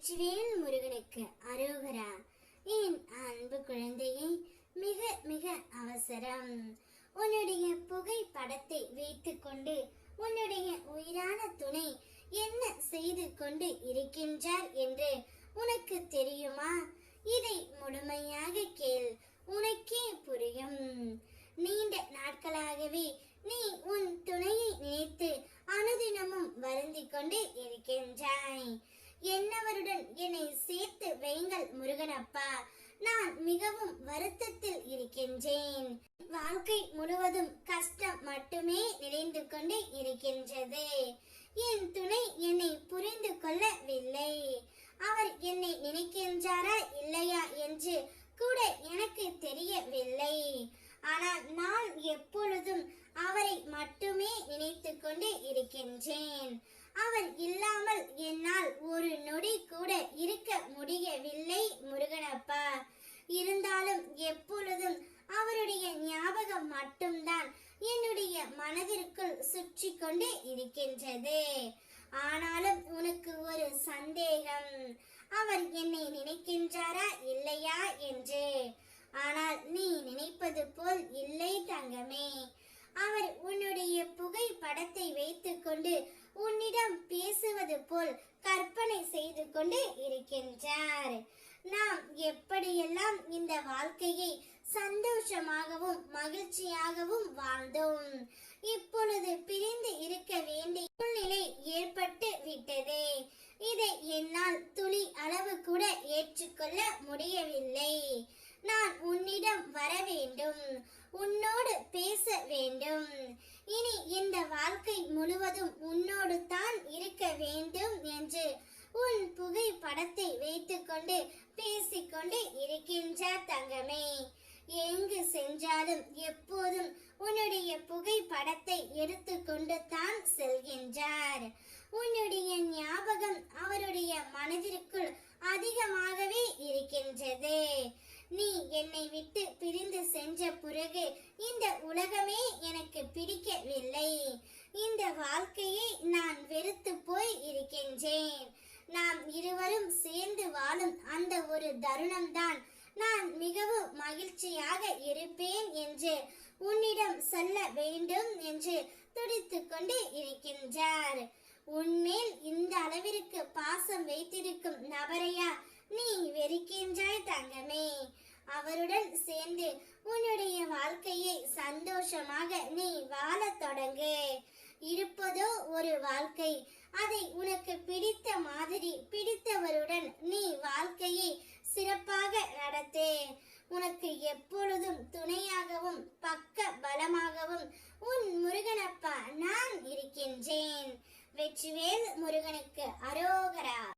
வெற்றிவேல் முருகனுக்கு அரோகரா. என் அன்பு குழந்தையை, மிக மிக அவசரம். உன்னுடைய புகைப்படத்தை வைத்துக்கொண்டு உன்னுடைய உயிரான துணை என்ன செய்து கொண்டு இருக்கின்றார் என்று உனக்கு தெரியுமா? இதை முழுமையாக கேள், உனக்கே புரியும். நீண்ட நாட்களாகவே நீ உன் துணையை நினைத்து அனுதினமும் வருந்திக் கொண்டு இருக்கின்றாய். என்னவருடன் என்னை சேர்த்து வைங்கள் முருகனப்பா, நான் மிகவும் வருத்தத்தில் இருக்கின்றேன். வாழ்க்கை முழுவதும் கஷ்டம் மட்டுமே நிறைந்து கொண்டு இருக்கின்றது. என் துணை என்னை புரிந்து கொள்ளவில்லை. அவர் என்னை நினைக்கின்றாரா இல்லையா என்று கூட எனக்கு தெரியவில்லை. ஆனால் நான் எப்பொழுதும் அவரை மட்டுமே நினைத்து கொண்டு இருக்கின்றேன். அவர் இல்லாமல் என்னால் ஒரு நொடி கூட இருக்க முடியவில்லை முருகனப்பா. இருந்தாலும் எப்பொழுதும் அவருடைய ஞாபகம் மட்டும்தான் என்னுடைய மனதிற்குள் சுற்றி கொண்டு இருக்கின்றது. ஆனாலும் உனக்கு ஒரு சந்தேகம், அவர் என்னை நினைக்கின்றாரா இல்லையா என்று. ஆனால் நீ நினைப்பது போல் இல்லை தங்கமே. அவர் உன்னுடைய புகைப்படத்தை வைத்துக்கொண்டு உன்னிடம் பேசுவது போல் கற்பனை செய்து கொண்டு இருக்கின்றார். நாம் எப்படியெல்லாம் இந்த வாழ்க்கையை சந்தோஷமாகவும் மகிழ்ச்சியாகவும் வாழ்ந்தோம். இப்பொழுது பிரிந்து இருக்க வேண்டிய சூழ்நிலை ஏற்பட்டு விட்டது. இதை என்னால் துளி அளவு கூட ஏற்றுக்கொள்ள முடியவில்லை. நான் உன்னிடம் வர வேண்டும், உன்னோடு பேச வேண்டும். இனி இந்த வாழ்க்கை முழுவதும் உன்னோடு தான் இருக்க வேண்டும் என்று உன் புகைப்படத்தை வைத்துக்கொண்டு பேசிக்கொண்டு இருக்கின்றார் தங்கமே. எங்கு சென்றாலும் எப்போதும் உன்னுடைய புகைப்படத்தை எடுத்துக்கொண்டு தான் செல்கின்றார். உன்னுடைய ஞாபகம் அவருடைய மனதிற்குள் அதிகமாகவே இருக்கின்றது. நீ என்னை விட்டு பிரிந்து சென்ற பிறகு இந்த உலகமே எனக்கு பிடிக்கவில்லை. இந்த வாழ்க்கையை நான் வெறுத்து போய் இருக்கின்றேன். நாம் இருவரும் சேர்ந்து வாழும் அந்த ஒரு தருணம்தான் நான் மிகவும் மகிழ்ச்சியாக இருப்பேன் என்று உன்னிடம் சொல்ல வேண்டும் என்று துடித்துக் கொண்டு இருக்கின்றார். உன்மேல் இந்த அளவிற்கு பாசம் வைத்திருக்கும் நபரையா நீ வெறுக்கின்றாய் தங்கமே. அவருடன் சேர்ந்து உன்னுடைய வாழ்க்கையை சந்தோஷமாக நீ வாழத் தொடங்கு. இருப்பதோ ஒரு வாழ்க்கை, அதை உனக்கு பிடித்த மாதிரி பிடித்தவருடன் நீ வாழ்க்கையை சிறப்பாக நடத்து. உனக்கு எப்பொழுதும் துணையாகவும் பக்க பலமாகவும் உன் முருகனப்பா நான் இருக்கின்றேன். வெற்றிவேல் முருகனுக்கு அரோகரா.